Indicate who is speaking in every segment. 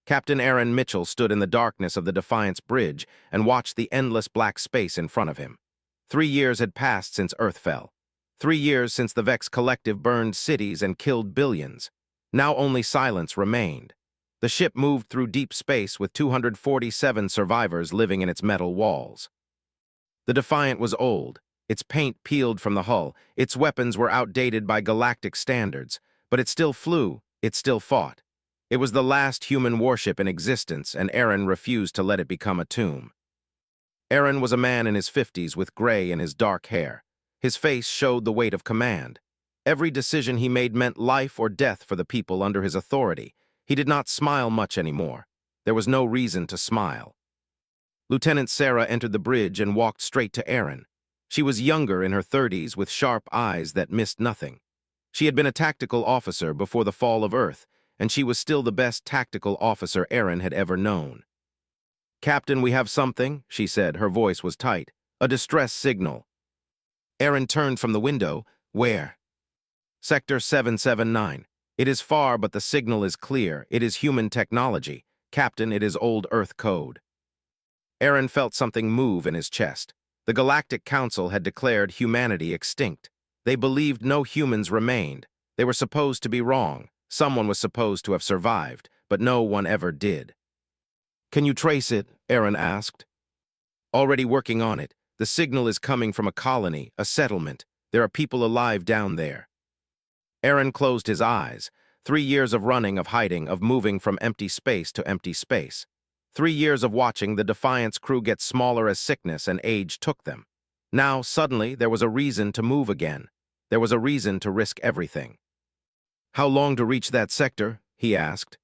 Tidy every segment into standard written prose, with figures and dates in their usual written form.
Speaker 1: Captain Aaron Mitchell stood in the darkness of the Defiance Bridge and watched the endless black space in front of him. 3 years had passed since Earth fell. 3 years since the Vex Collective burned cities and killed billions. Now only silence remained. The ship moved through deep space with 247 survivors living in its metal walls. The Defiant was old, its paint peeled from the hull, its weapons were outdated by galactic standards, but it still flew, it still fought. It was the last human warship in existence, and Aaron refused to let it become a tomb. Aaron was a man in his 50s with gray in his dark hair. His face showed the weight of command. Every decision he made meant life or death for the people under his authority. He did not smile much anymore. There was no reason to smile. Lieutenant Sarah entered the bridge and walked straight to Aaron. She was younger, in her 30s, with sharp eyes that missed nothing. She had been a tactical officer before the fall of Earth, and she was still the best tactical officer Aaron had ever known. "Captain, we have something," she said. Her voice was tight. "A distress signal." Aaron turned from the window. "Where?" "Sector 779. It is far, but the signal is clear. It is human technology. Captain, it is old Earth code." Aaron felt something move in his chest. The Galactic Council had declared humanity extinct. They believed no humans remained. They were supposed to be wrong. Someone was supposed to have survived, but no one ever did. "Can you trace it?" Aaron asked. "Already working on it. The signal is coming from a colony, a settlement. There are people alive down there." Aaron closed his eyes. 3 years of running, of hiding, of moving from empty space to empty space. 3 years of watching the Defiance crew get smaller as sickness and age took them. Now, suddenly, there was a reason to move again. There was a reason to risk everything. "How long to reach that sector?" he asked.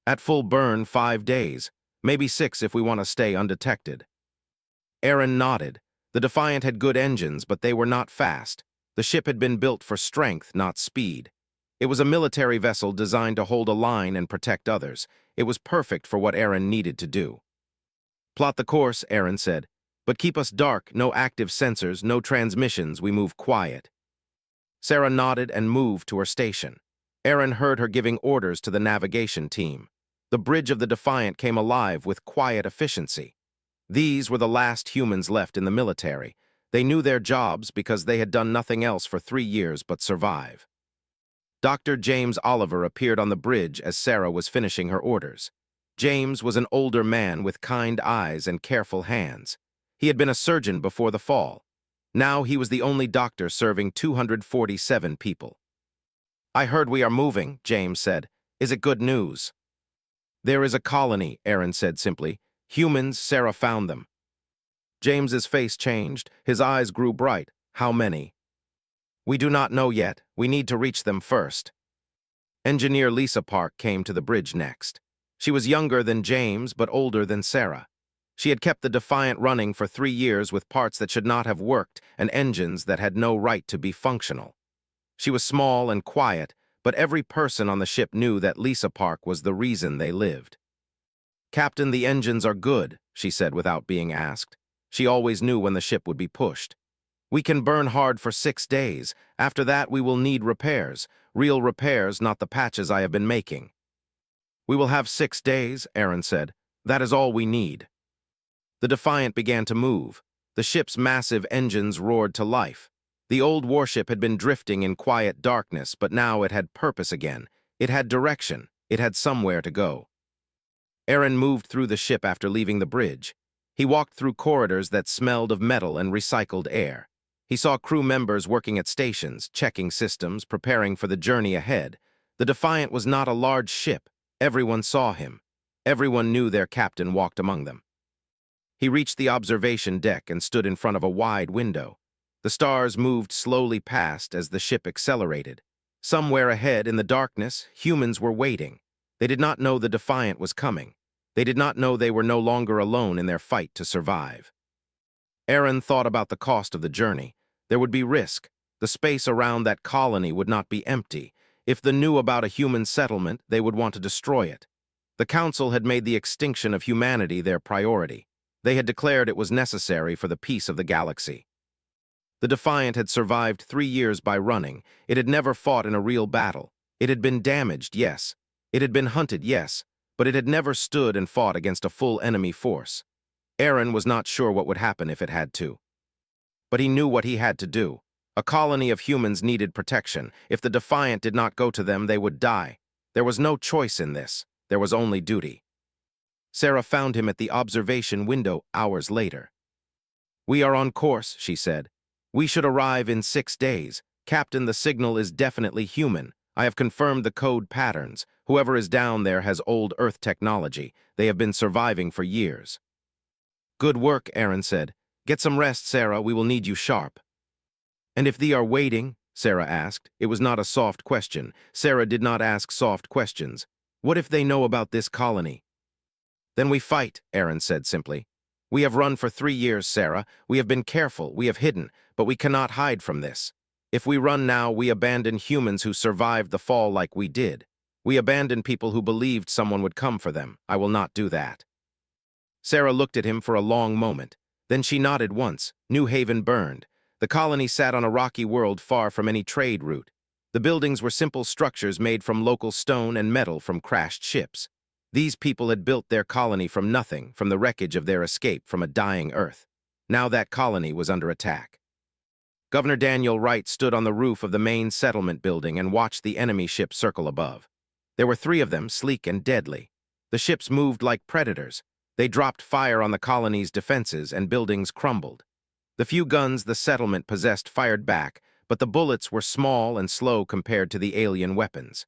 Speaker 1: "At full burn, 5 days. Maybe 6 if we want to stay undetected." Aaron nodded. The Defiant had good engines, but they were not fast. The ship had been built for strength, not speed. It was a military vessel designed to hold a line and protect others. It was perfect for what Aaron needed to do. "Plot the course," Aaron said. "But keep us dark, no active sensors, no transmissions, we move quiet." Sarah nodded and moved to her station. Aaron heard her giving orders to the navigation team. The bridge of the Defiant came alive with quiet efficiency. These were the last humans left in the military. They knew their jobs because they had done nothing else for 3 years but survive. Dr. James Oliver appeared on the bridge as Sarah was finishing her orders. James was an older man with kind eyes and careful hands. He had been a surgeon before the fall. Now he was the only doctor serving 247 people. "I heard we are moving," James said. "Is it good news?" "There is a colony," Aaron said simply. "Humans, Sarah found them." James's face changed. His eyes grew bright. "How many?" "We do not know yet. We need to reach them first." Engineer Lisa Park came to the bridge next. She was younger than James, but older than Sarah. She had kept the Defiant running for 3 years with parts that should not have worked and engines that had no right to be functional. She was small and quiet, but every person on the ship knew that Lisa Park was the reason they lived. "Captain, the engines are good," she said without being asked. She always knew when the ship would be pushed. "We can burn hard for 6 days. After that, we will need repairs. Real repairs, not the patches I have been making." "We will have 6 days," Aaron said. "That is all we need." The Defiant began to move. The ship's massive engines roared to life. The old warship had been drifting in quiet darkness, but now it had purpose again. It had direction. It had somewhere to go. Aaron moved through the ship after leaving the bridge. He walked through corridors that smelled of metal and recycled air. He saw crew members working at stations, checking systems, preparing for the journey ahead. The Defiant was not a large ship. Everyone saw him. Everyone knew their captain walked among them. He reached the observation deck and stood in front of a wide window. The stars moved slowly past as the ship accelerated. Somewhere ahead in the darkness, humans were waiting. They did not know the Defiant was coming. They did not know they were no longer alone in their fight to survive. Aaron thought about the cost of the journey. There would be risk. The space around that colony would not be empty. If they knew about a human settlement, they would want to destroy it. The Council had made the extinction of humanity their priority. They had declared it was necessary for the peace of the galaxy. The Defiant had survived 3 years by running. It had never fought in a real battle. It had been damaged, yes. It had been hunted, yes. but it had never stood and fought against a full enemy force. Aaron was not sure what would happen if it had to. But he knew what he had to do. A colony of humans needed protection. If the Defiant did not go to them, they would die. There was no choice in this. There was only duty. Sarah found him at the observation window hours later. "We are on course," she said. "We should arrive in 6 days. Captain, the signal is definitely human. I have confirmed the code patterns. Whoever is down there has old Earth technology. They have been surviving for years." "Good work," Aaron said. "Get some rest, Sarah. We will need you sharp." "And if they are waiting?" Sarah asked. It was not a soft question. Sarah did not ask soft questions. "What if they know about this colony?" "Then we fight," Aaron said simply. "We have run for 3 years, Sarah. We have been careful, we have hidden, but we cannot hide from this. If we run now, we abandon humans who survived the fall like we did. We abandon people who believed someone would come for them. I will not do that." Sarah looked at him for a long moment. Then she nodded once. New Haven burned. The colony sat on a rocky world far from any trade route. The buildings were simple structures made from local stone and metal from crashed ships. These people had built their colony from nothing, from the wreckage of their escape from a dying Earth. Now that colony was under attack. Governor Daniel Wright stood on the roof of the main settlement building and watched the enemy ship circle above. There were 3 of them, sleek and deadly. The ships moved like predators. They dropped fire on the colony's defenses and buildings crumbled. The few guns the settlement possessed fired back, but the bullets were small and slow compared to the alien weapons.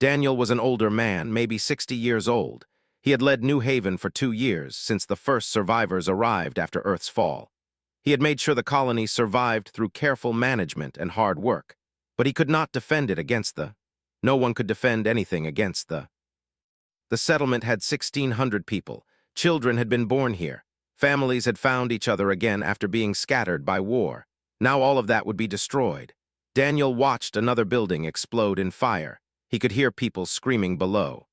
Speaker 1: Daniel was an older man, maybe 60 years old. He had led New Haven for 2 years, since the first survivors arrived after Earth's fall. He had made sure the colony survived through careful management and hard work, but he could not defend it against the... No one could defend anything against the... The settlement had 1,600 people. Children had been born here. Families had found each other again after being scattered by war. Now all of that would be destroyed. Daniel watched another building explode in fire. He could hear people screaming below.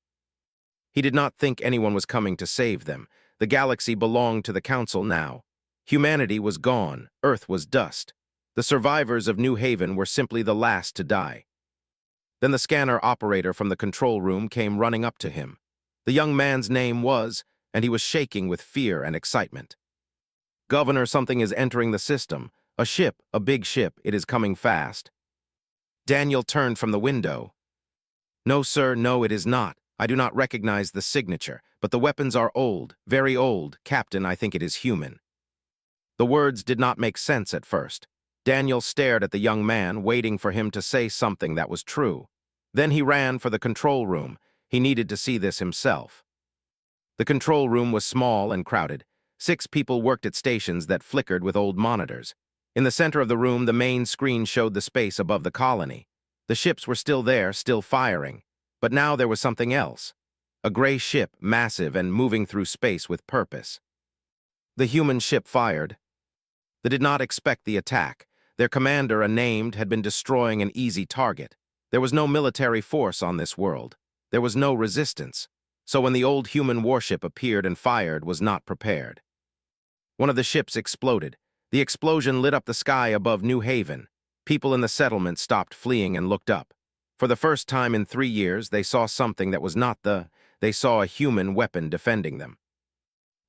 Speaker 1: He did not think anyone was coming to save them. The galaxy belonged to the Council now. Humanity was gone. Earth was dust. The survivors of New Haven were simply the last to die. Then the scanner operator from the control room came running up to him. The young man's name was, and he was shaking with fear and excitement. "Governor, something is entering the system. A ship, a big ship. It is coming fast." Daniel turned from the window. "No, sir, no, it is not. I do not recognize the signature, but the weapons are old, very old. Captain, I think it is human." The words did not make sense at first. Daniel stared at the young man, waiting for him to say something that was true. Then he ran for the control room. He needed to see this himself. The control room was small and crowded. 6 people worked at stations that flickered with old monitors. In the center of the room, the main screen showed the space above the colony. The ships were still there, still firing. But now there was something else. A gray ship, massive and moving through space with purpose. The human ship fired. They did not expect the attack. Their commander, unnamed, had been destroying an easy target. There was no military force on this world. There was no resistance. So when the old human warship appeared and fired, was not prepared. One of the ships exploded. The explosion lit up the sky above New Haven. People in the settlement stopped fleeing and looked up. For the first time in 3 years, they saw something that was not they saw a human weapon defending them.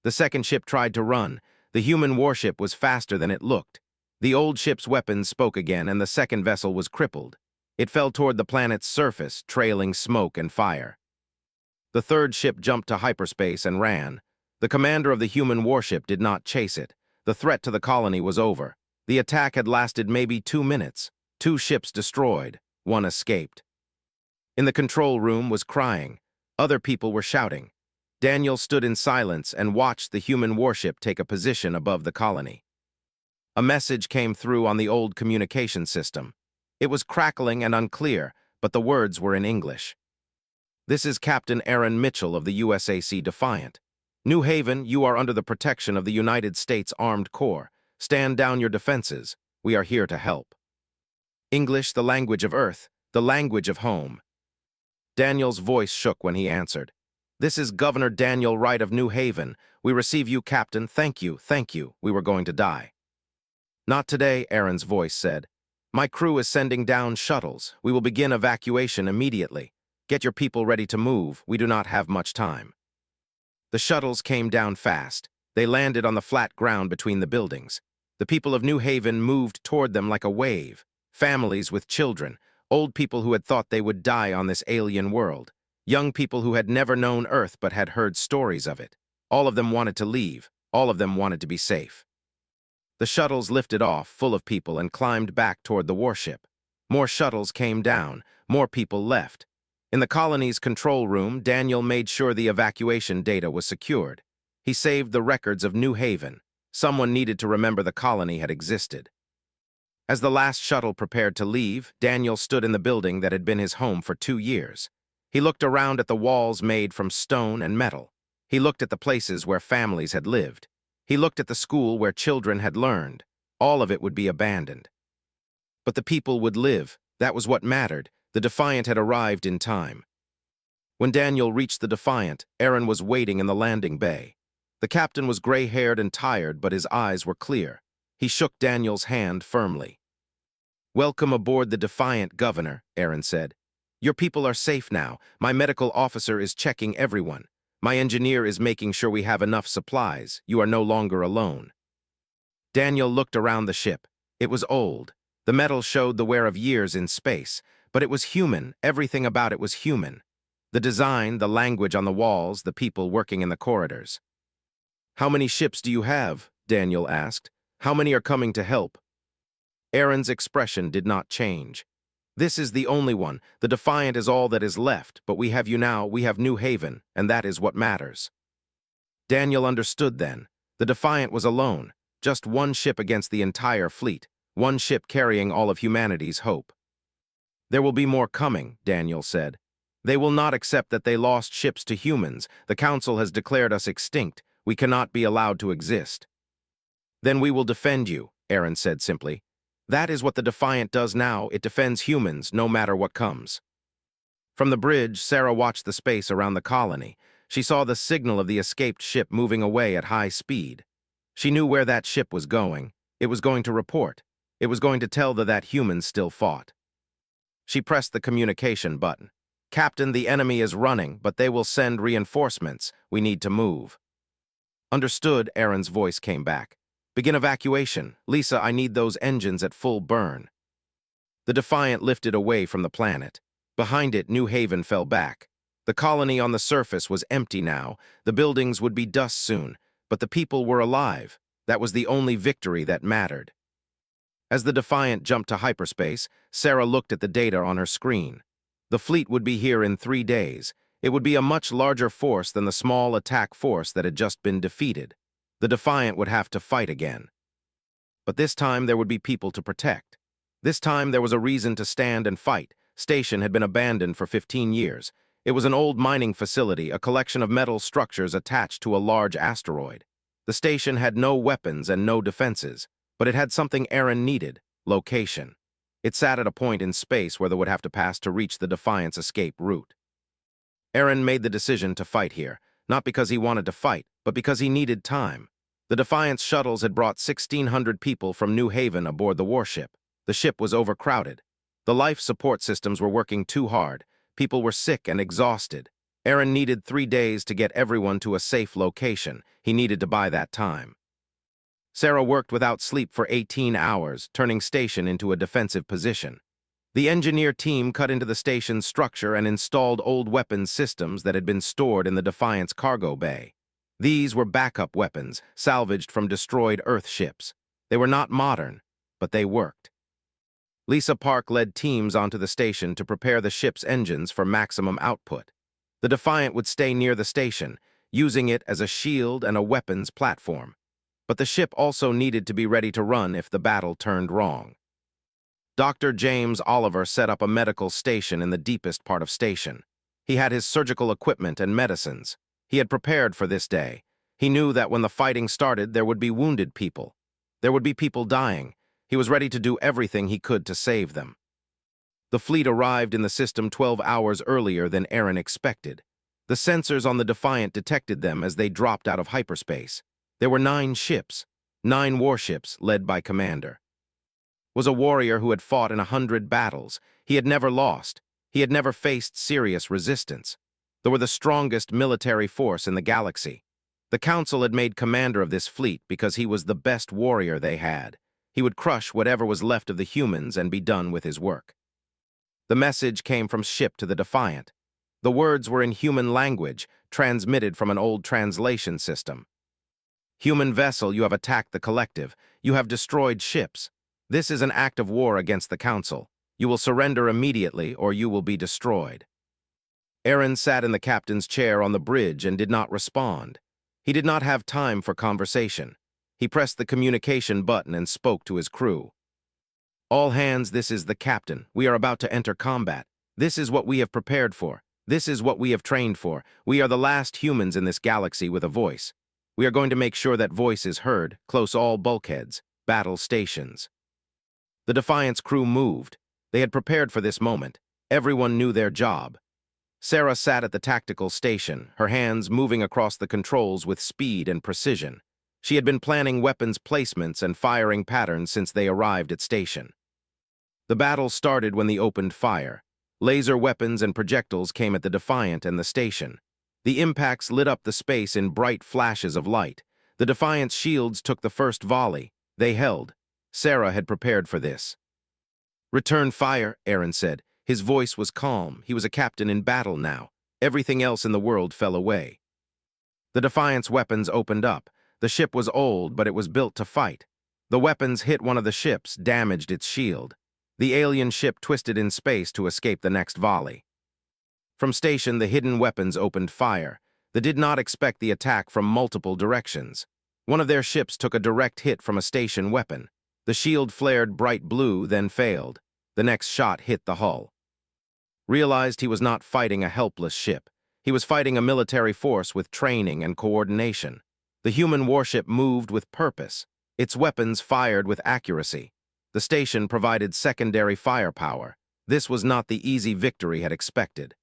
Speaker 1: The second ship tried to run. The human warship was faster than it looked. The old ship's weapons spoke again, and the second vessel was crippled. It fell toward the planet's surface, trailing smoke and fire. The third ship jumped to hyperspace and ran. The commander of the human warship did not chase it. The threat to the colony was over. The attack had lasted maybe 2 minutes. 2 ships destroyed. 1 escaped. In the control room was crying. Other people were shouting. Daniel stood in silence and watched the human warship take a position above the colony. A message came through on the old communication system. It was crackling and unclear, but the words were in English. "This is Captain Aaron Mitchell of the USAC Defiant. New Haven, you are under the protection of the United States Armed Corps. Stand down your defenses. We are here to help." English, the language of Earth, the language of home. Daniel's voice shook when he answered. "This is Governor Daniel Wright of New Haven. We receive you, Captain. Thank you, thank you. We were going to die." "Not today," Aaron's voice said. "My crew is sending down shuttles. We will begin evacuation immediately. Get your people ready to move. We do not have much time. The shuttles came down fast. They landed on the flat ground between the buildings. The people of New Haven moved toward them like a wave. Families with children, old people who had thought they would die on this alien world, young people who had never known Earth but had heard stories of it. All of them wanted to leave. All of them wanted to be safe. The shuttles lifted off, full of people, and climbed back toward the warship. More shuttles came down. More people left. In the colony's control room, Daniel made sure the evacuation data was secured. He saved the records of New Haven. Someone needed to remember the colony had existed. As the last shuttle prepared to leave, Daniel stood in the building that had been his home for 2 years. He looked around at the walls made from stone and metal. He looked at the places where families had lived. He looked at the school where children had learned. All of it would be abandoned. But the people would live. That was what mattered. The Defiant had arrived in time. When Daniel reached the Defiant, Aaron was waiting in the landing bay. The captain was gray-haired and tired, but his eyes were clear. He shook Daniel's hand firmly. "Welcome aboard the Defiant, Governor," Aaron said. "Your people are safe now. My medical officer is checking everyone. My engineer is making sure we have enough supplies. You are no longer alone." Daniel looked around the ship. It was old. The metal showed the wear of years in space, but it was human. Everything about it was human. The design, the language on the walls, the people working in the corridors. "How many ships do you have?" Daniel asked. "How many are coming to help?" Aaron's expression did not change. "This is the only one. The Defiant is all that is left, but we have you now. We have New Haven, and that is what matters." Daniel understood then. The Defiant was alone. Just one ship against the entire fleet. One ship carrying all of humanity's hope. "There will be more coming," Daniel said. "They will not accept that they lost ships to humans. The Council has declared us extinct. We cannot be allowed to exist." "Then we will defend you," Aaron said simply. "That is what the Defiant does now. It defends humans, no matter what comes." From the bridge, Sarah watched the space around the colony. She saw the signal of the escaped ship moving away at high speed. She knew where that ship was going. It was going to report. It was going to tell that humans still fought. She pressed the communication button. "Captain, the enemy is running, but they will send reinforcements. We need to move." "Understood," Aaron's voice came back. "Begin evacuation. Lisa, I need those engines at full burn." The Defiant lifted away from the planet. Behind it, New Haven fell back. The colony on the surface was empty now. The buildings would be dust soon, but the people were alive. That was the only victory that mattered. As the Defiant jumped to hyperspace, Sarah looked at the data on her screen. The fleet would be here in 3 days. It would be a much larger force than the small attack force that had just been defeated. The Defiant would have to fight again. But this time there would be people to protect. This time there was a reason to stand and fight. Station had been abandoned for 15 years. It was an old mining facility, a collection of metal structures attached to a large asteroid. The station had no weapons and no defenses, but it had something Aaron needed: location. It sat at a point in space where they would have to pass to reach the Defiant's escape route. Aaron made the decision to fight here, not because he wanted to fight, but because he needed time. The Defiant's shuttles had brought 1,600 people from New Haven aboard the warship. The ship was overcrowded. The life support systems were working too hard. People were sick and exhausted. Aaron needed 3 days to get everyone to a safe location. He needed to buy that time. Sarah worked without sleep for 18 hours, turning station into a defensive position. The engineer team cut into the station's structure and installed old weapons systems that had been stored in the Defiant's cargo bay. These were backup weapons, salvaged from destroyed Earth ships. They were not modern, but they worked. Lisa Park led teams onto the station to prepare the ship's engines for maximum output. The Defiant would stay near the station, using it as a shield and a weapons platform. But the ship also needed to be ready to run if the battle turned wrong. Dr. James Oliver set up a medical station in the deepest part of station. He had his surgical equipment and medicines. He had prepared for this day. He knew that when the fighting started, there would be wounded people. There would be people dying. He was ready to do everything he could to save them. The fleet arrived in the system 12 hours earlier than Aaron expected. The sensors on the Defiant detected them as they dropped out of hyperspace. There were 9 ships, 9 warships led by Commander. Was a warrior who had fought in 100 battles. He had never lost. He had never faced serious resistance. They were the strongest military force in the galaxy. The Council had made commander of this fleet because he was the best warrior they had. He would crush whatever was left of the humans and be done with his work. The message came from ship to the Defiant. The words were in human language, transmitted from an old translation system. Human vessel, you have attacked the collective. You have destroyed ships. This is an act of war against the Council. You will surrender immediately, or you will be destroyed. Aaron sat in the captain's chair on the bridge and did not respond. He did not have time for conversation. He pressed the communication button and spoke to his crew. All hands, this is the captain. We are about to enter combat. This is what we have prepared for. This is what we have trained for. We are the last humans in this galaxy with a voice. We are going to make sure that voice is heard, close all bulkheads, battle stations. The Defiant's crew moved. They had prepared for this moment. Everyone knew their job. Sarah sat at the tactical station, her hands moving across the controls with speed and precision. She had been planning weapons placements and firing patterns since they arrived at station. The battle started when they opened fire. Laser weapons and projectiles came at the Defiant and the station. The impacts lit up the space in bright flashes of light. The Defiant's shields took the first volley. They held. Sarah had prepared for this. "Return fire," Aaron said. His voice was calm. He was a captain in battle now. Everything else in the world fell away. The Defiant's weapons opened up. The ship was old, but it was built to fight. The weapons hit one of the ships, damaged its shield. The alien ship twisted in space to escape the next volley. From station, the hidden weapons opened fire. They did not expect the attack from multiple directions. One of their ships took a direct hit from a station weapon. The shield flared bright blue, then failed. The next shot hit the hull. Realized he was not fighting a helpless ship. He was fighting a military force with training and coordination. The human warship moved with purpose. Its weapons fired with accuracy. The station provided secondary firepower. This was not the easy victory had expected.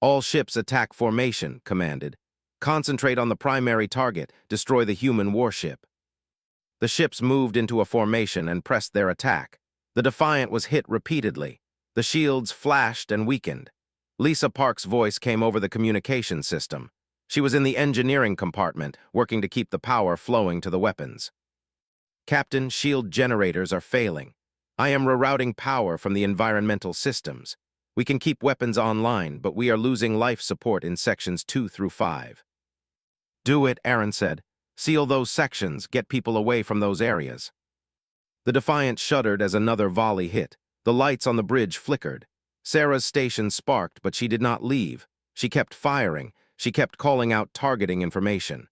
Speaker 1: "All ships attack formation," commanded. "Concentrate on the primary target, destroy the human warship." The ships moved into a formation and pressed their attack. The Defiant was hit repeatedly. The shields flashed and weakened. Lisa Park's voice came over the communication system. She was in the engineering compartment, working to keep the power flowing to the weapons. "Captain, shield generators are failing. I am rerouting power from the environmental systems. We can keep weapons online, but we are losing life support in sections 2 through 5. "Do it," Aaron said. "Seal those sections, get people away from those areas." The Defiant shuddered as another volley hit. The lights on the bridge flickered. Sarah's station sparked, but she did not leave. She kept firing. She kept calling out targeting information.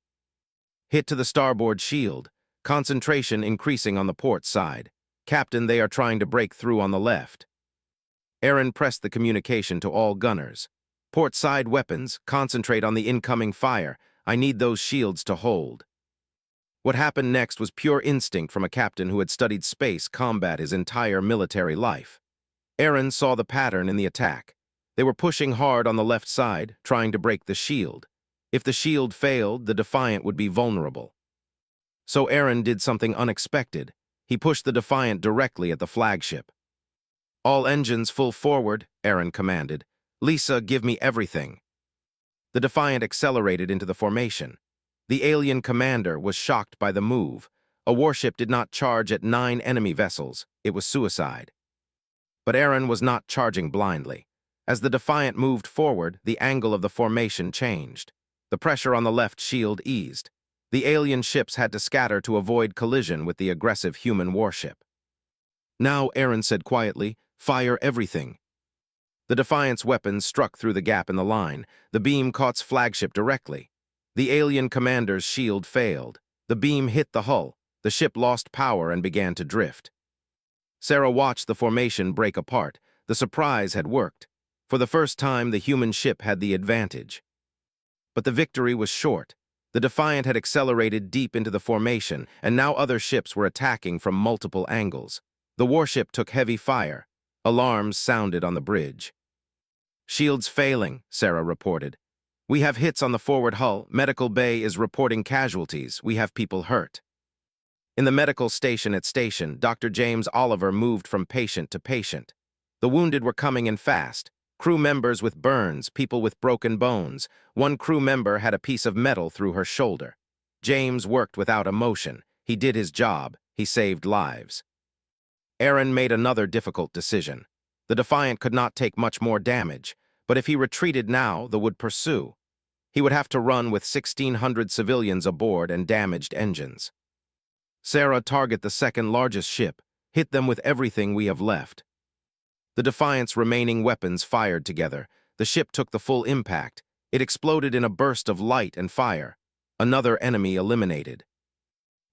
Speaker 1: "Hit to the starboard shield. Concentration increasing on the port side. Captain, they are trying to break through on the left." Aaron pressed the communication to all gunners. "Port side weapons, concentrate on the incoming fire. I need those shields to hold." What happened next was pure instinct from a captain who had studied space combat his entire military life. Aaron saw the pattern in the attack. They were pushing hard on the left side, trying to break the shield. If the shield failed, the Defiant would be vulnerable. So Aaron did something unexpected. He pushed the Defiant directly at the flagship. "All engines full forward," Aaron commanded. "Lisa, give me everything." The Defiant accelerated into the formation. The alien commander was shocked by the move. A warship did not charge at 9 enemy vessels. It was suicide. But Aaron was not charging blindly. As the Defiant moved forward, the angle of the formation changed. The pressure on the left shield eased. The alien ships had to scatter to avoid collision with the aggressive human warship. "Now," Aaron said quietly, "fire everything." The Defiant's weapons struck through the gap in the line. The beam caught flagship directly. The alien commander's shield failed. The beam hit the hull. The ship lost power and began to drift. Sarah watched the formation break apart. The surprise had worked. For the first time, the human ship had the advantage. But the victory was short. The Defiant had accelerated deep into the formation, and now other ships were attacking from multiple angles. The warship took heavy fire. Alarms sounded on the bridge. "Shields failing," Sarah reported. "We have hits on the forward hull. Medical bay is reporting casualties. We have people hurt." In the medical station at station, Dr. James Oliver moved from patient to patient. The wounded were coming in fast. Crew members with burns, people with broken bones. One crew member had a piece of metal through her shoulder. James worked without emotion. He did his job. He saved lives. Aaron made another difficult decision. The Defiant could not take much more damage, but if he retreated now, they would pursue. He would have to run with 1,600 civilians aboard and damaged engines. Sarah, target the second largest ship. Hit them with everything we have left. The Defiant's remaining weapons fired together. The ship took the full impact. It exploded in a burst of light and fire. Another enemy eliminated.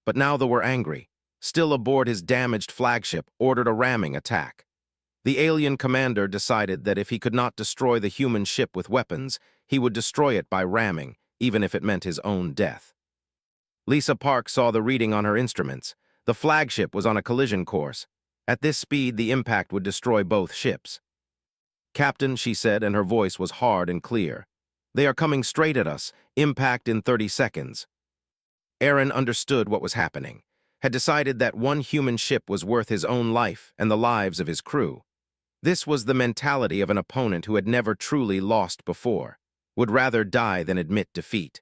Speaker 1: But now they were angry. Still aboard his damaged flagship, ordered a ramming attack. The alien commander decided that if he could not destroy the human ship with weapons, he would destroy it by ramming, even if it meant his own death. Lisa Park saw the reading on her instruments. The flagship was on a collision course. At this speed, the impact would destroy both ships. "Captain," she said, and her voice was hard and clear. "They are coming straight at us. Impact in 30 seconds. Aaron understood what was happening, had decided that one human ship was worth his own life and the lives of his crew. This was the mentality of an opponent who had never truly lost before, would rather die than admit defeat.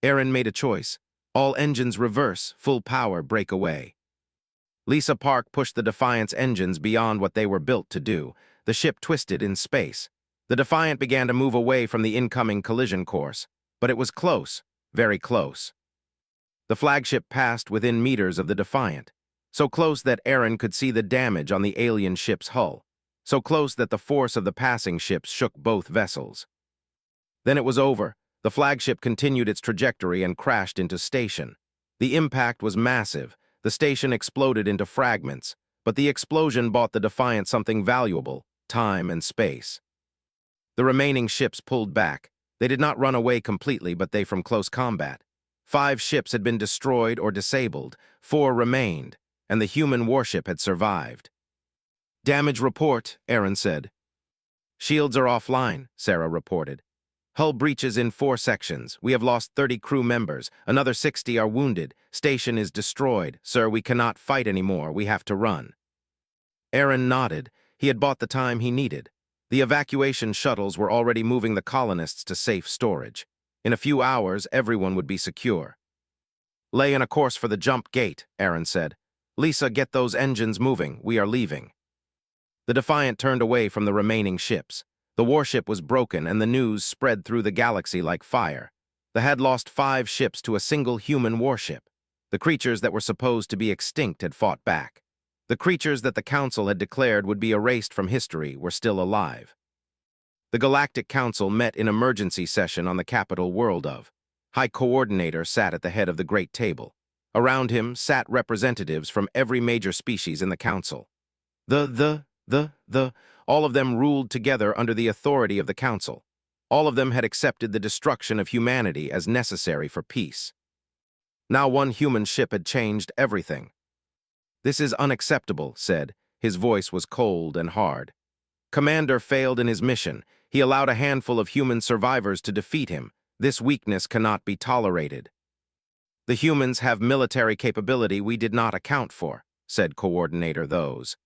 Speaker 1: Aaron made a choice. All engines reverse, full power, break away. Lisa Park pushed the Defiant's engines beyond what they were built to do. The ship twisted in space. The Defiant began to move away from the incoming collision course, but it was close, very close. The flagship passed within meters of the Defiant, so close that Aaron could see the damage on the alien ship's hull, so close that the force of the passing ships shook both vessels. Then it was over. The flagship continued its trajectory and crashed into station. The impact was massive. The station exploded into fragments, but the explosion bought the Defiant something valuable: time and space. The remaining ships pulled back. They did not run away completely, but they from close combat. 5 ships had been destroyed or disabled, 4 remained, and the human warship had survived. "Damage report," Aaron said. "Shields are offline," Sarah reported. "Hull breaches in 4 sections. We have lost 30 crew members. Another 60 are wounded. Station is destroyed. Sir, we cannot fight anymore. We have to run." Aaron nodded. He had bought the time he needed. The evacuation shuttles were already moving the colonists to safe storage. In a few hours, everyone would be secure. "Lay in a course for the jump gate," Aaron said. "Lisa, get those engines moving. We are leaving." The Defiant turned away from the remaining ships. The warship was broken, and the news spread through the galaxy like fire. They had lost 5 ships to a single human warship. The creatures that were supposed to be extinct had fought back. The creatures that the Council had declared would be erased from history were still alive. The Galactic Council met in emergency session on the capital world of. High Coordinator sat at the head of the Great Table. Around him sat representatives from every major species in the Council. All of them ruled together under the authority of the Council. All of them had accepted the destruction of humanity as necessary for peace. Now one human ship had changed everything. "This is unacceptable," said. His voice was cold and hard. "Commander failed in his mission. He allowed a handful of human survivors to defeat him. This weakness cannot be tolerated." "The humans have military capability we did not account for," said Coordinator Those.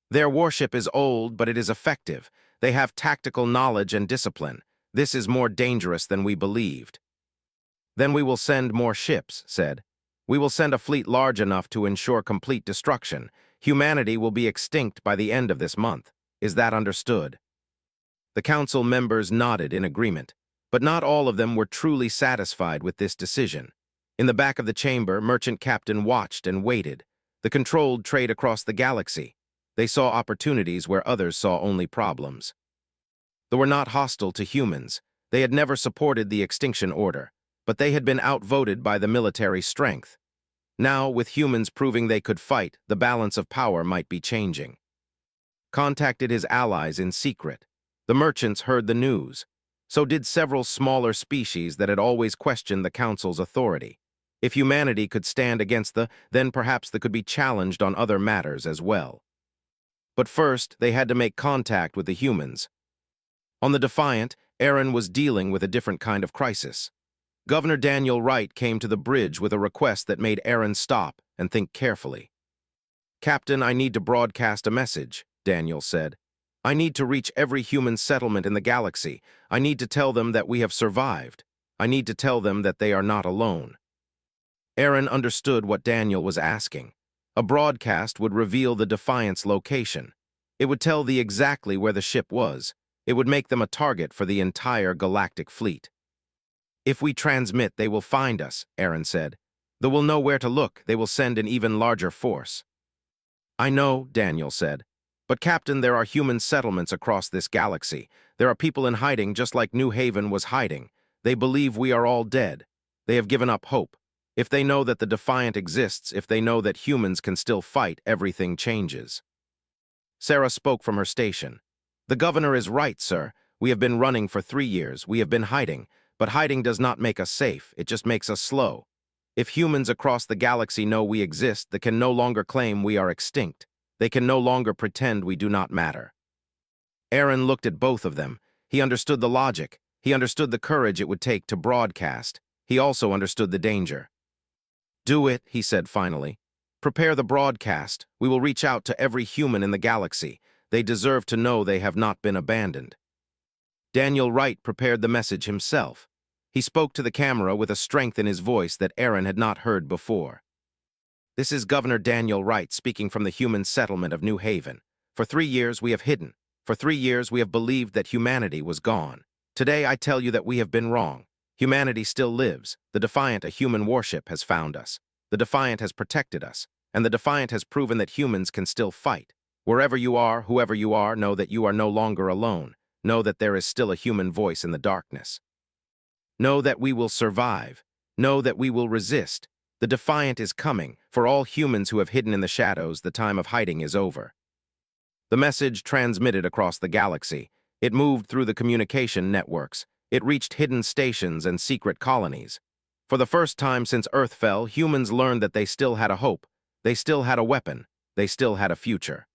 Speaker 1: "Their warship is old, but it is effective. They have tactical knowledge and discipline. This is more dangerous than we believed." "Then we will send more ships," said. "We will send a fleet large enough to ensure complete destruction. Humanity will be extinct by the end of this month. Is that understood?" The Council members nodded in agreement, but not all of them were truly satisfied with this decision. In the back of the chamber, Merchant Captain watched and waited. The controlled trade across the galaxy. They saw opportunities where others saw only problems. They were not hostile to humans. They had never supported the extinction order, but they had been outvoted by the military strength. Now, with humans proving they could fight, the balance of power might be changing. Contacted his allies in secret. The merchants heard the news. So did several smaller species that had always questioned the Council's authority. If humanity could stand against then perhaps they could be challenged on other matters as well. But first, they had to make contact with the humans. On the Defiant, Aaron was dealing with a different kind of crisis. Governor Daniel Wright came to the bridge with a request that made Aaron stop and think carefully. "Captain, I need to broadcast a message," Daniel said. I need to reach every human settlement in the galaxy. I need to tell them that we have survived. I need to tell them that they are not alone. Aaron understood what Daniel was asking. A broadcast would reveal the Defiant's location. It would tell them exactly where the ship was. It would make them a target for the entire galactic fleet. If we transmit, they will find us, Aaron said. They will know where to look. They will send an even larger force. I know, Daniel said. But Captain, there are human settlements across this galaxy. There are people in hiding just like New Haven was hiding. They believe we are all dead. They have given up hope. If they know that the Defiant exists, if they know that humans can still fight, everything changes. Sarah spoke from her station. The governor is right, sir. We have been running for 3 years. We have been hiding. But hiding does not make us safe. It just makes us slow. If humans across the galaxy know we exist, they can no longer claim we are extinct. They can no longer pretend we do not matter. Aaron looked at both of them. He understood the logic. He understood the courage it would take to broadcast. He also understood the danger. Do it, he said finally. Prepare the broadcast. We will reach out to every human in the galaxy. They deserve to know they have not been abandoned. Daniel Wright prepared the message himself. He spoke to the camera with a strength in his voice that Aaron had not heard before. This is Governor Daniel Wright speaking from the human settlement of New Haven. For 3 years we have hidden. For 3 years we have believed that humanity was gone. Today I tell you that we have been wrong. Humanity still lives. The Defiant, a human warship, has found us. The Defiant has protected us. And the Defiant has proven that humans can still fight. Wherever you are, whoever you are, know that you are no longer alone. Know that there is still a human voice in the darkness. Know that we will survive. Know that we will resist. The Defiant is coming. For all humans who have hidden in the shadows, the time of hiding is over. The message transmitted across the galaxy. It moved through the communication networks. It reached hidden stations and secret colonies. For the first time since Earth fell, humans learned that they still had a hope. They still had a weapon. They still had a future.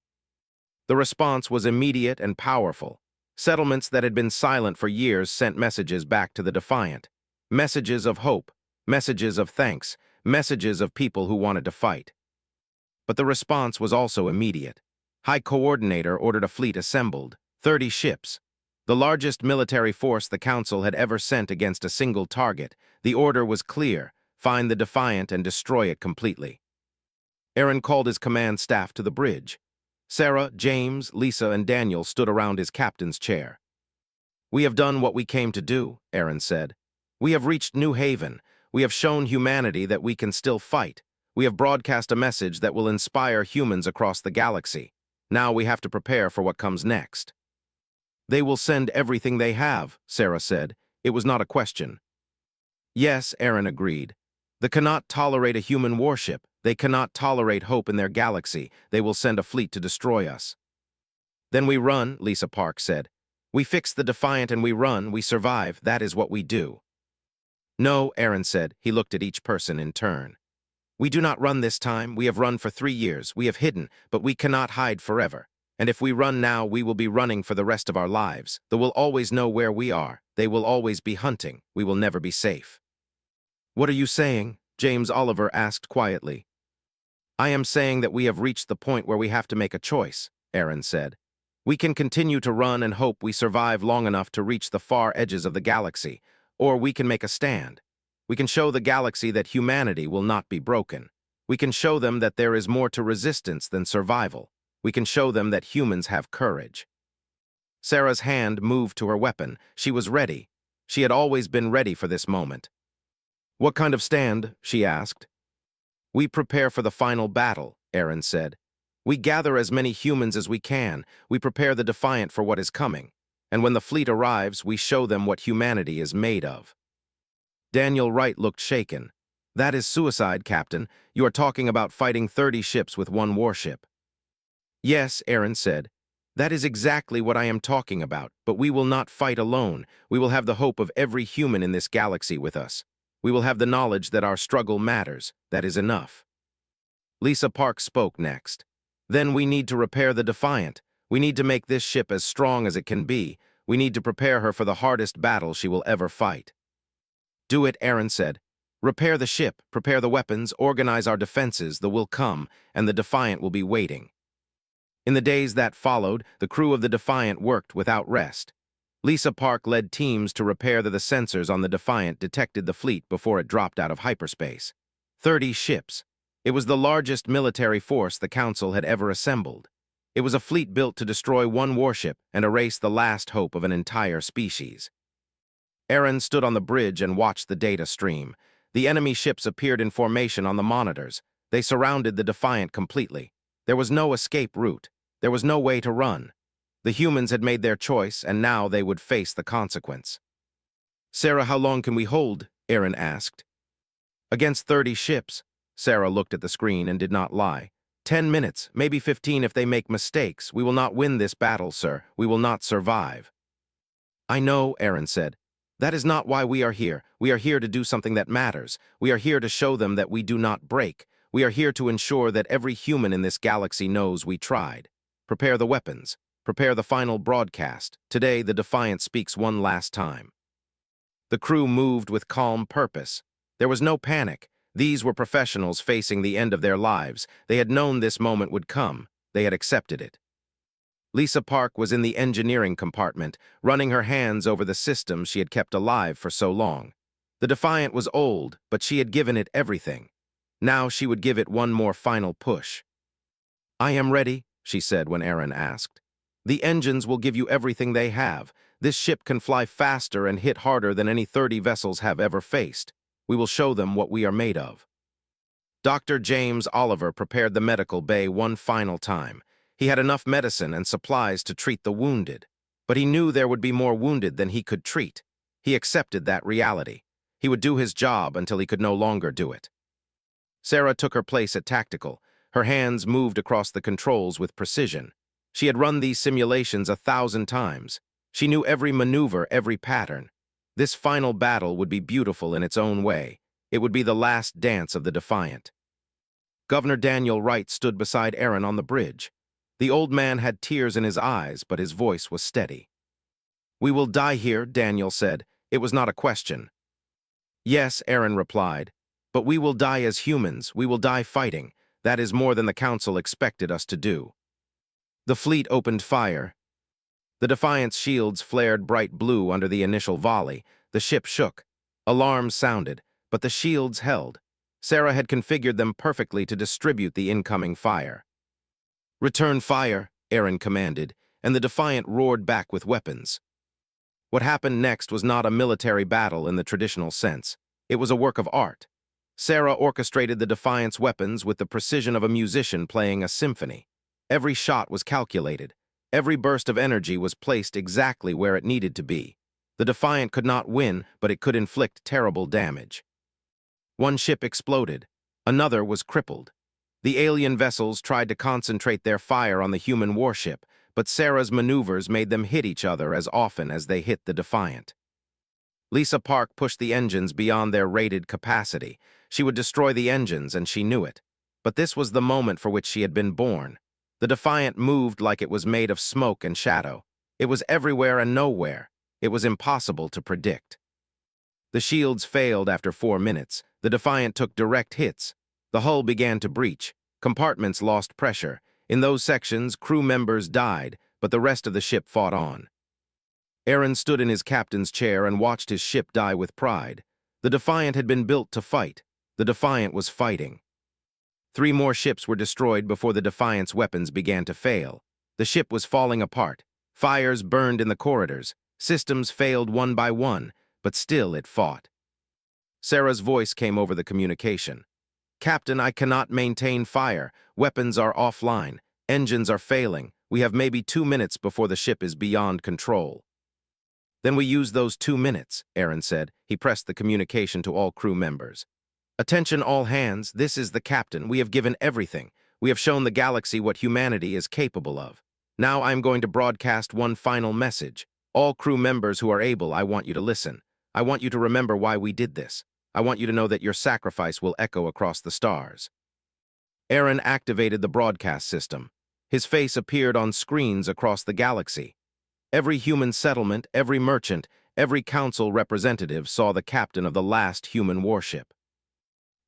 Speaker 1: The response was immediate and powerful. Settlements that had been silent for years sent messages back to the Defiant. Messages of hope. Messages of thanks. Messages of people who wanted to fight. But the response was also immediate. High Coordinator ordered a fleet assembled, 30 ships. The largest military force the Council had ever sent against a single target. The order was clear: find the Defiant and destroy it completely. Aaron called his command staff to the bridge. Sarah, James, Lisa, and Daniel stood around his captain's chair. We have done what we came to do, Aaron said. We have reached New Haven. We have shown humanity that we can still fight. We have broadcast a message that will inspire humans across the galaxy. Now we have to prepare for what comes next. They will send everything they have, Sarah said. It was not a question. Yes, Aaron agreed. They cannot tolerate a human warship. They cannot tolerate hope in their galaxy. They will send a fleet to destroy us. Then we run, Lisa Park said. We fix the Defiant and we run, we survive. That is what we do. No, Aaron said. He looked at each person in turn. We do not run this time. We have run for 3 years. We have hidden, but we cannot hide forever. And if we run now, we will be running for the rest of our lives. They will always know where we are. They will always be hunting. We will never be safe. What are you saying? James Oliver asked quietly. I am saying that we have reached the point where we have to make a choice, Aaron said. We can continue to run and hope we survive long enough to reach the far edges of the galaxy, or we can make a stand. We can show the galaxy that humanity will not be broken. We can show them that there is more to resistance than survival. We can show them that humans have courage. Sarah's hand moved to her weapon. She was ready. She had always been ready for this moment. What kind of stand? She asked. We prepare for the final battle, Aaron said. We gather as many humans as we can. We prepare the Defiant for what is coming. And when the fleet arrives, we show them what humanity is made of. Daniel Wright looked shaken. That is suicide, Captain. You are talking about fighting 30 ships with one warship. Yes, Aaron said. That is exactly what I am talking about, but we will not fight alone. We will have the hope of every human in this galaxy with us. We will have the knowledge that our struggle matters. That is enough. Lisa Park spoke next. Then we need to repair the Defiant. We need to make this ship as strong as it can be. We need to prepare her for the hardest battle she will ever fight. Do it, Aaron said. Repair the ship, prepare the weapons, organize our defenses. The will come, and the Defiant will be waiting. In the days that followed, the crew of the Defiant worked without rest. Lisa Park led teams to repair the sensors on the Defiant detected the fleet before it dropped out of hyperspace. 30 ships. It was the largest military force the Council had ever assembled. It was a fleet built to destroy one warship and erase the last hope of an entire species. Aaron stood on the bridge and watched the data stream. The enemy ships appeared in formation on the monitors. They surrounded the Defiant completely. There was no escape route. There was no way to run. The humans had made their choice, and now they would face the consequence. "Sarah, how long can we hold?" Aaron asked. "Against 30 ships." Sarah looked at the screen and did not lie. 10 minutes, maybe 15 if they make mistakes. We will not win this battle, sir. We will not survive." "I know," Aaron said. "That is not why we are here. We are here to do something that matters. We are here to show them that we do not break. We are here to ensure that every human in this galaxy knows we tried. Prepare the weapons. Prepare the final broadcast. Today, the Defiant speaks one last time." The crew moved with calm purpose. There was no panic. These were professionals facing the end of their lives. They had known this moment would come. They had accepted it. Lisa Park was in the engineering compartment, running her hands over the systems she had kept alive for so long. The Defiant was old, but she had given it everything. Now she would give it one more final push. "I am ready," she said when Aaron asked. "The engines will give you everything they have. This ship can fly faster and hit harder than any 30 vessels have ever faced. We will show them what we are made of." Dr. James Oliver prepared the medical bay one final time. He had enough medicine and supplies to treat the wounded. But he knew there would be more wounded than he could treat. He accepted that reality. He would do his job until he could no longer do it. Sarah took her place at tactical. Her hands moved across the controls with precision. She had run these simulations 1,000 times. She knew every maneuver, every pattern. This final battle would be beautiful in its own way. It would be the last dance of the Defiant. Governor Daniel Wright stood beside Aaron on the bridge. The old man had tears in his eyes, but his voice was steady. "We will die here," Daniel said. It was not a question. "Yes," Aaron replied. "But we will die as humans. We will die fighting. That is more than the Council expected us to do." The fleet opened fire. The Defiant's shields flared bright blue under the initial volley. The ship shook. Alarms sounded, but the shields held. Sarah had configured them perfectly to distribute the incoming fire. "Return fire," Aaron commanded, and the Defiant roared back with weapons. What happened next was not a military battle in the traditional sense. It was a work of art. Sarah orchestrated the Defiant's weapons with the precision of a musician playing a symphony. Every shot was calculated. Every burst of energy was placed exactly where it needed to be. The Defiant could not win, but it could inflict terrible damage. One ship exploded. Another was crippled. The alien vessels tried to concentrate their fire on the human warship, but Sarah's maneuvers made them hit each other as often as they hit the Defiant. Lisa Park pushed the engines beyond their rated capacity. She would destroy the engines, and she knew it. But this was the moment for which she had been born. The Defiant moved like it was made of smoke and shadow. It was everywhere and nowhere. It was impossible to predict. The shields failed after 4 minutes. The Defiant took direct hits. The hull began to breach. Compartments lost pressure. In those sections, crew members died, but the rest of the ship fought on. Aaron stood in his captain's chair and watched his ship die with pride. The Defiant had been built to fight. The Defiant was fighting. 3 more ships were destroyed before the Defiant's weapons began to fail. The ship was falling apart. Fires burned in the corridors. Systems failed one by one, but still it fought. Sarah's voice came over the communication. "Captain, I cannot maintain fire. Weapons are offline. Engines are failing. We have maybe 2 minutes before the ship is beyond control." "Then we use those 2 minutes," Aaron said. He pressed the communication to all crew members. "Attention all hands, this is the captain. We have given everything. We have shown the galaxy what humanity is capable of. Now I am going to broadcast one final message. All crew members who are able, I want you to listen. I want you to remember why we did this. I want you to know that your sacrifice will echo across the stars." Aaron activated the broadcast system. His face appeared on screens across the galaxy. Every human settlement, every merchant, every council representative saw the captain of the last human warship.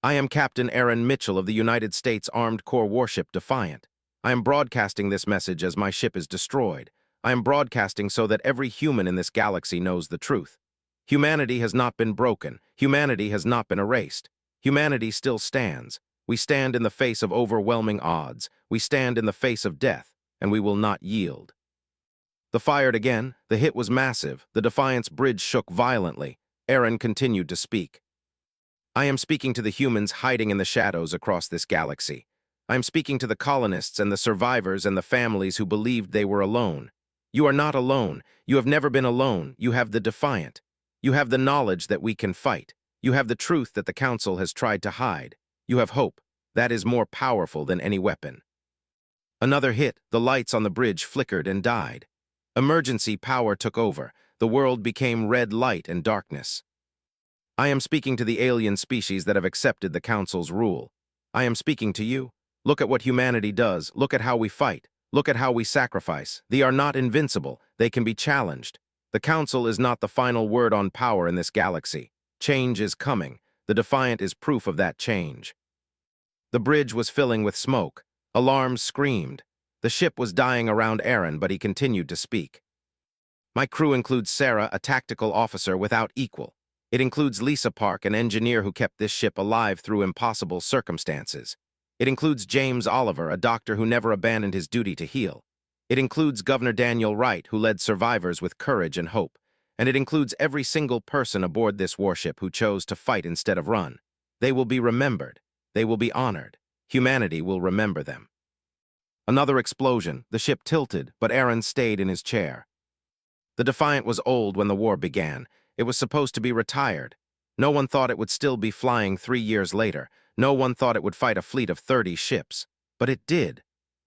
Speaker 1: "I am Captain Aaron Mitchell of the United States Armed Corps warship Defiant. I am broadcasting this message as my ship is destroyed. I am broadcasting so that every human in this galaxy knows the truth. Humanity has not been broken. Humanity has not been erased. Humanity still stands. We stand in the face of overwhelming odds. We stand in the face of death, and we will not yield. The fired again. The hit was massive. The Defiance bridge shook violently. Aaron continued to speak. I am speaking to the humans hiding in the shadows across this galaxy. I am speaking to the colonists and the survivors and the families who believed they were alone. You are not alone. You have never been alone. You have the Defiant. You have the knowledge that we can fight. You have the truth that the Council has tried to hide. You have hope. That is more powerful than any weapon. Another hit. The lights on the bridge flickered and died. Emergency power took over. The world became red light and darkness. I am speaking to the alien species that have accepted the Council's rule. I am speaking to you. Look at what humanity does. Look at how we fight. Look at how we sacrifice. They are not invincible. They can be challenged. The Council is not the final word on power in this galaxy. Change is coming. The Defiant is proof of that change. The bridge was filling with smoke. Alarms screamed. The ship was dying around Aaron, but he continued to speak. My crew includes Sarah, a tactical officer without equal. It includes Lisa Park, an engineer who kept this ship alive through impossible circumstances. It includes James Oliver, a doctor who never abandoned his duty to heal. It includes Governor Daniel Wright, who led survivors with courage and hope. And it includes every single person aboard this warship who chose to fight instead of run. They will be remembered. They will be honored. Humanity will remember them. Another explosion. The ship tilted, but Aaron stayed in his chair. The Defiant was old when the war began. It was supposed to be retired. No one thought it would still be flying 3 years later. No one thought it would fight a fleet of 30 ships. But it did.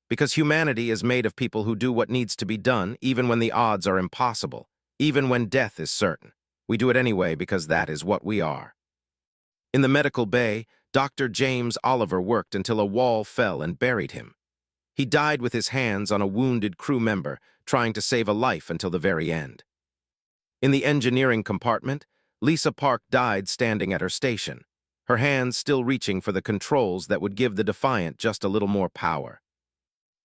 Speaker 1: Because humanity is made of people who do what needs to be done, even when the odds are impossible, even when death is certain. We do it anyway because that is what we are. In the medical bay, Dr. James Oliver worked until a wall fell and buried him. He died with his hands on a wounded crew member, trying to save a life until the very end. In the engineering compartment, Lisa Park died standing at her station, her hands still reaching for the controls that would give the Defiant just a little more power.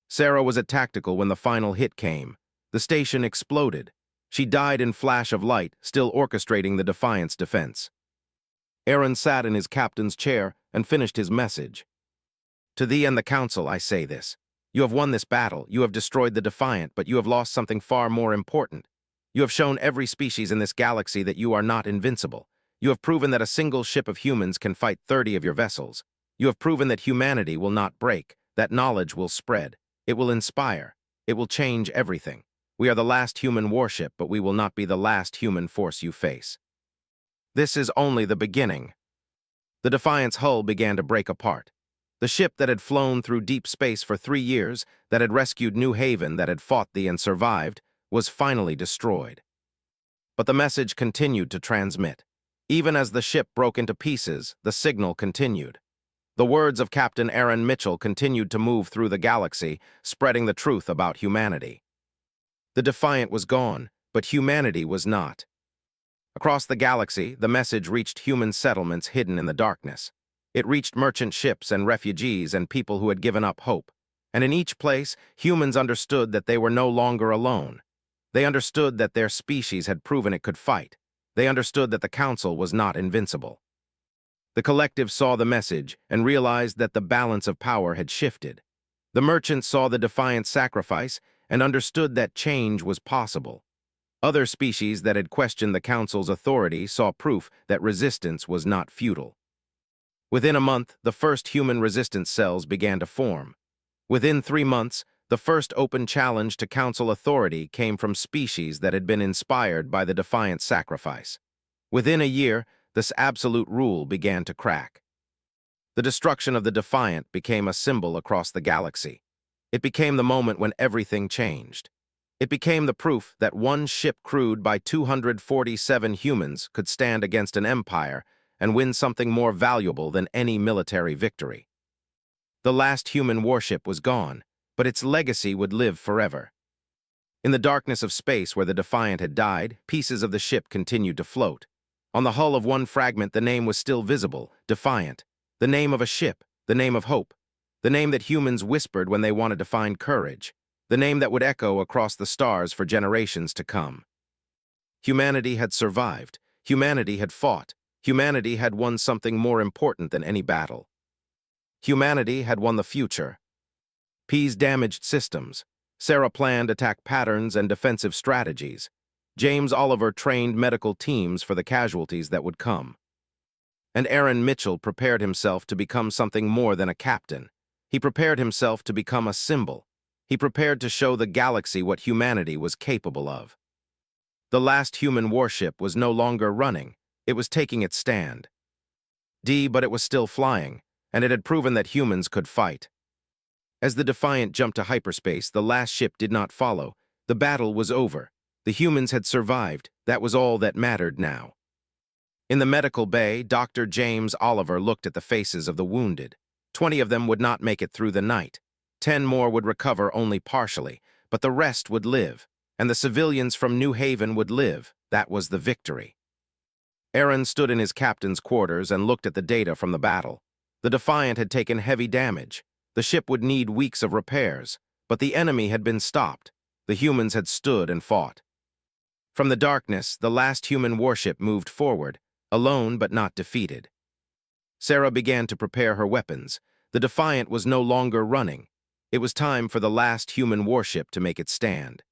Speaker 1: Sarah was at tactical when the final hit came. The station exploded. She died in flash of light, still orchestrating the Defiant's defense. Aaron sat in his captain's chair and finished his message. To thee and the Council I say this. You have won this battle, you have destroyed the Defiant, but you have lost something far more important. You have shown every species in this galaxy that you are not invincible. You have proven that a single ship of humans can fight 30 of your vessels. You have proven that humanity will not break, that knowledge will spread. It will inspire. It will change everything. We are the last human warship, but we will not be the last human force you face. This is only the beginning. The Defiant's hull began to break apart. The ship that had flown through deep space for 3 years, that had rescued New Haven, that had fought thee and survived, was finally destroyed. But the message continued to transmit. Even as the ship broke into pieces, the signal continued. The words of Captain Aaron Mitchell continued to move through the galaxy, spreading the truth about humanity. The Defiant was gone, but humanity was not. Across the galaxy, the message reached human settlements hidden in the darkness. It reached merchant ships and refugees and people who had given up hope. And in each place, humans understood that they were no longer alone. They understood that their species had proven it could fight. They understood that the Council was not invincible. The collective saw the message and realized that the balance of power had shifted. The merchants saw the Defiant sacrifice and understood that change was possible. Other species that had questioned the Council's authority saw proof that resistance was not futile. Within a month, the first human resistance cells began to form. Within 3 months, the first open challenge to Council authority came from species that had been inspired by the Defiant sacrifice. Within a year, this absolute rule began to crack. The destruction of the Defiant became a symbol across the galaxy. It became the moment when everything changed. It became the proof that one ship crewed by 247 humans could stand against an empire and win something more valuable than any military victory. The last human warship was gone, but its legacy would live forever. In the darkness of space where the Defiant had died, pieces of the ship continued to float. On the hull of one fragment, the name was still visible, Defiant, the name of a ship, the name of hope. the name that humans whispered when they wanted to find courage, the name that would echo across the stars for generations to come. Humanity had survived. Humanity had fought. Humanity had won something more important than any battle. Humanity had won the future. P's damaged systems. Sarah planned attack patterns and defensive strategies. James Oliver trained medical teams for the casualties that would come. And Aaron Mitchell prepared himself to become something more than a captain. He prepared himself to become a symbol. He prepared to show the galaxy what humanity was capable of. The last human warship was no longer running. It was taking its stand. But it was still flying, and it had proven that humans could fight. As the Defiant jumped to hyperspace, the last ship did not follow. The battle was over. The humans had survived. That was all that mattered now. In the medical bay, Dr. James Oliver looked at the faces of the wounded. 20 of them would not make it through the night. 10 more would recover only partially, but the rest would live, and the civilians from New Haven would live. That was the victory. Aaron stood in his captain's quarters and looked at the data from the battle. The Defiant had taken heavy damage. The ship would need weeks of repairs, but the enemy had been stopped. The humans had stood and fought. From the darkness, the last human warship moved forward, alone but not defeated. Sarah began to prepare her weapons. The Defiant was no longer running. It was time for the last human warship to make its stand.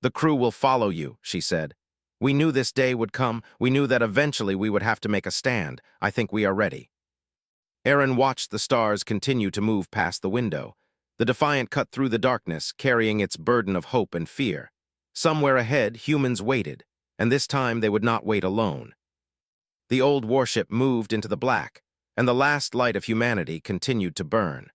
Speaker 1: "The crew will follow you," she said. "We knew this day would come. We knew that eventually we would have to make a stand. I think we are ready." Aaron watched the stars continue to move past the window. The Defiant cut through the darkness, carrying its burden of hope and fear. Somewhere ahead, humans waited, and this time they would not wait alone. The old warship moved into the black, and the last light of humanity continued to burn.